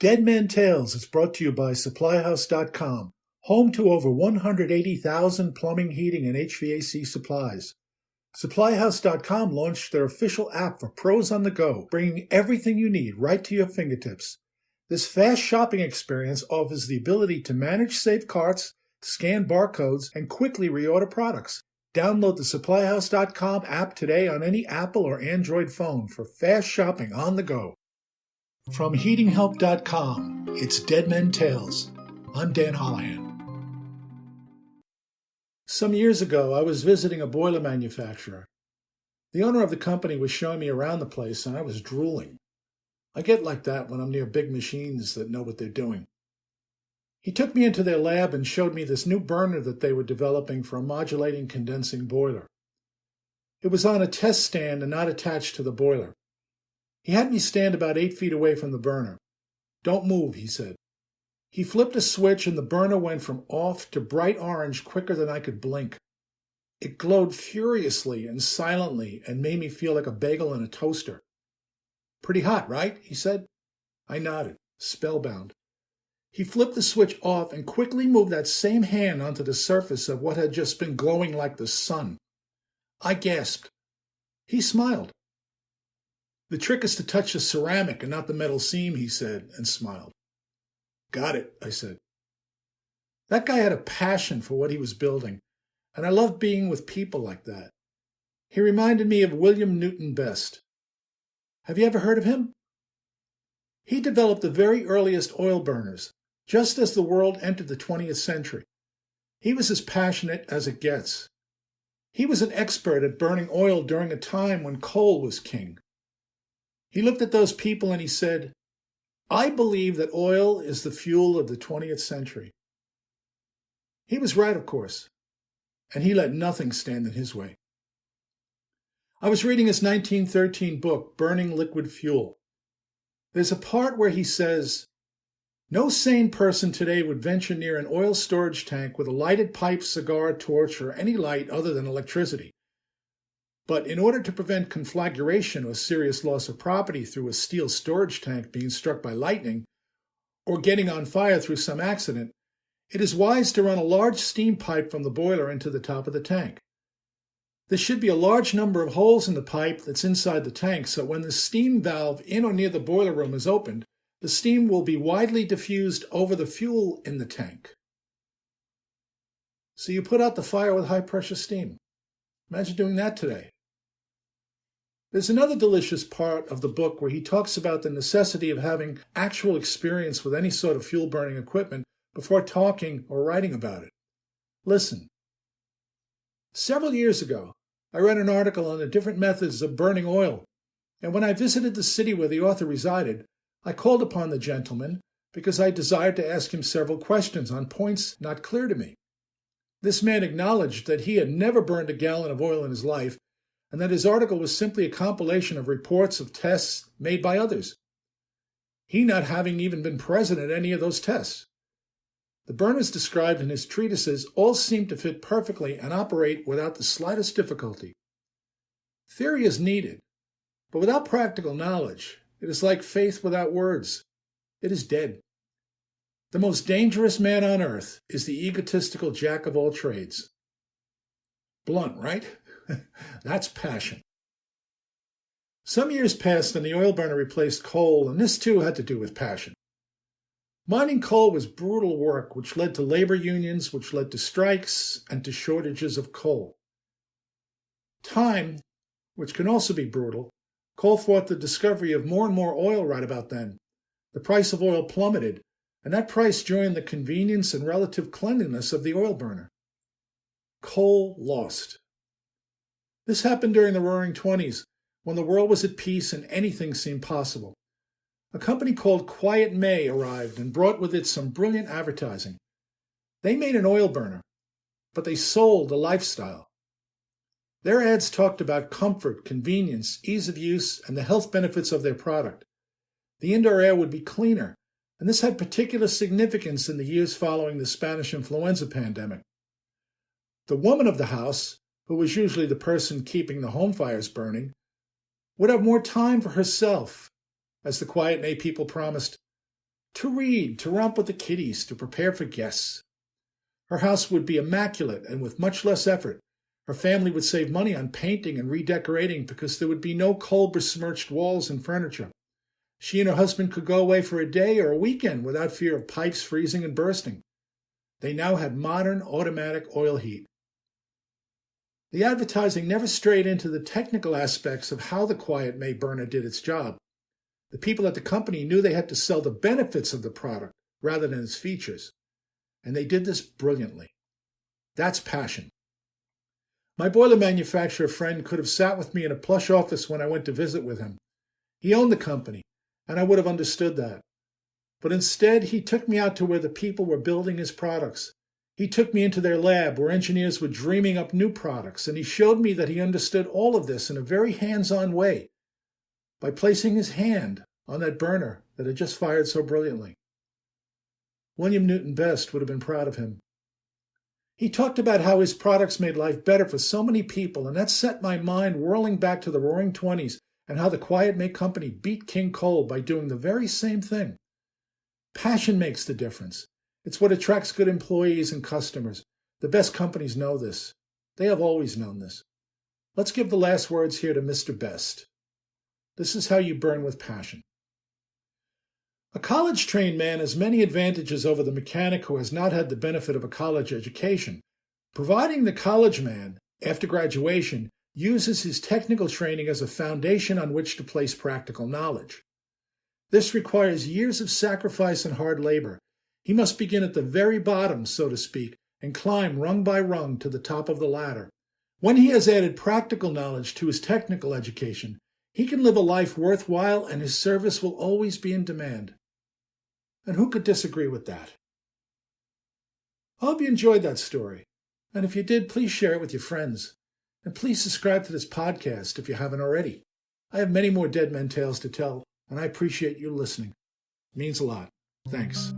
Dead Man Tales is brought to you by SupplyHouse.com, home to over 180,000 plumbing, heating, and HVAC supplies. SupplyHouse.com launched their official app for pros on the go, bringing everything you need right to your fingertips. This fast shopping experience offers the ability to manage saved carts, scan barcodes, and quickly reorder products. Download the SupplyHouse.com app today on any Apple or Android phone for fast shopping on the go. From HeatingHelp.com, it's Dead Men Tales. I'm Dan Holohan. Some years ago, I was visiting a boiler manufacturer. The owner of the company was showing me around the place, and I was drooling. I get like that when I'm near big machines that know what they're doing. He took me into their lab and showed me this new burner that they were developing for a modulating condensing boiler. It was on a test stand and not attached to the boiler. He had me stand about 8 feet away from the burner. "Don't move," he said. He flipped a switch and the burner went from off to bright orange quicker than I could blink. It glowed furiously and silently and made me feel like a bagel in a toaster. "Pretty hot, right?" he said. I nodded, spellbound. He flipped the switch off and quickly moved that same hand onto the surface of what had just been glowing like the sun. I gasped. He smiled. "The trick is to touch the ceramic and not the metal seam," he said, and smiled. "Got it," I said. That guy had a passion for what he was building, and I loved being with people like that. He reminded me of William Newton Best. Have you ever heard of him? He developed the very earliest oil burners, just as the world entered the 20th century. He was as passionate as it gets. He was an expert at burning oil during a time when coal was king. He looked at those people and he said, "I believe that oil is the fuel of the 20th century." He was right, of course, and he let nothing stand in his way. I was reading his 1913 book, Burning Liquid Fuel. There's a part where he says, "No sane person today would venture near an oil storage tank with a lighted pipe, cigar, torch, or any light other than electricity. But in order to prevent conflagration or serious loss of property through a steel storage tank being struck by lightning, or getting on fire through some accident, it is wise to run a large steam pipe from the boiler into the top of the tank. There should be a large number of holes in the pipe that's inside the tank, so when the steam valve in or near the boiler room is opened, the steam will be widely diffused over the fuel in the tank." So you put out the fire with high-pressure steam. Imagine doing that today. There's another delicious part of the book where he talks about the necessity of having actual experience with any sort of fuel-burning equipment before talking or writing about it. Listen. "Several years ago, I read an article on the different methods of burning oil, and when I visited the city where the author resided, I called upon the gentleman because I desired to ask him several questions on points not clear to me. This man acknowledged that he had never burned a gallon of oil in his life, and that his article was simply a compilation of reports of tests made by others, he not having even been present at any of those tests. The burners described in his treatises all seem to fit perfectly and operate without the slightest difficulty. Theory is needed, but without practical knowledge, it is like faith without words. It is dead. The most dangerous man on earth is the egotistical jack of all trades." Blunt, right? That's passion. Some years passed and the oil burner replaced coal, and this too had to do with passion. Mining coal was brutal work, which led to labor unions, which led to strikes and to shortages of coal. Time, which can also be brutal, called forth the discovery of more and more oil right about then. The price of oil plummeted, and that price joined the convenience and relative cleanliness of the oil burner. Coal lost. This happened during the Roaring '20s, when the world was at peace and anything seemed possible. A company called Quiet May arrived and brought with it some brilliant advertising. They made an oil burner, but they sold a lifestyle. Their ads talked about comfort, convenience, ease of use, and the health benefits of their product. The indoor air would be cleaner, and this had particular significance in the years following the Spanish influenza pandemic. The woman of the house, who was usually the person keeping the home fires burning, would have more time for herself, as the Quiet May people promised. to read, to romp with the kiddies, to prepare for guests. Her house would be immaculate and with much less effort. Her family would save money on painting and redecorating because there would be no coal-besmirched walls and furniture. She and her husband could go away for a day or a weekend without fear of pipes freezing and bursting. They now had modern automatic oil heat. The advertising never strayed into the technical aspects of how the quiet May burner did its job. The people at the company knew they had to sell the benefits of the product rather than its features, and they did this brilliantly. That's passion. My boiler manufacturer friend could have sat with me in a plush office when I went to visit with him. He owned the company, and I would have understood that. But instead, he took me out to where the people were building his products. He took me into their lab where engineers were dreaming up new products, and he showed me that he understood all of this in a very hands-on way by placing his hand on that burner that had just fired so brilliantly. William Newton Best would have been proud of him. He talked about how his products made life better for so many people, and that set my mind whirling back to the Roaring '20s and how the Quiet May Company beat King Coal by doing the very same thing. Passion makes the difference. It's what attracts good employees and customers. The best companies know this. They have always known this. Let's give the last words here to Mr. Best. This is how you burn with passion. A college-trained man has many advantages over the mechanic who has not had the benefit of a college education, providing the college man, after graduation, uses his technical training as a foundation on which to place practical knowledge. This requires years of sacrifice and hard labor. He must begin at the very bottom, so to speak, and climb rung by rung to the top of the ladder. When he has added practical knowledge to his technical education, he can live a life worthwhile and his service will always be in demand. And who could disagree with that? I hope you enjoyed that story. And if you did, please share it with your friends. And please subscribe to this podcast if you haven't already. I have many more Dead Men Tales to tell, and I appreciate you listening. It means a lot. Thanks.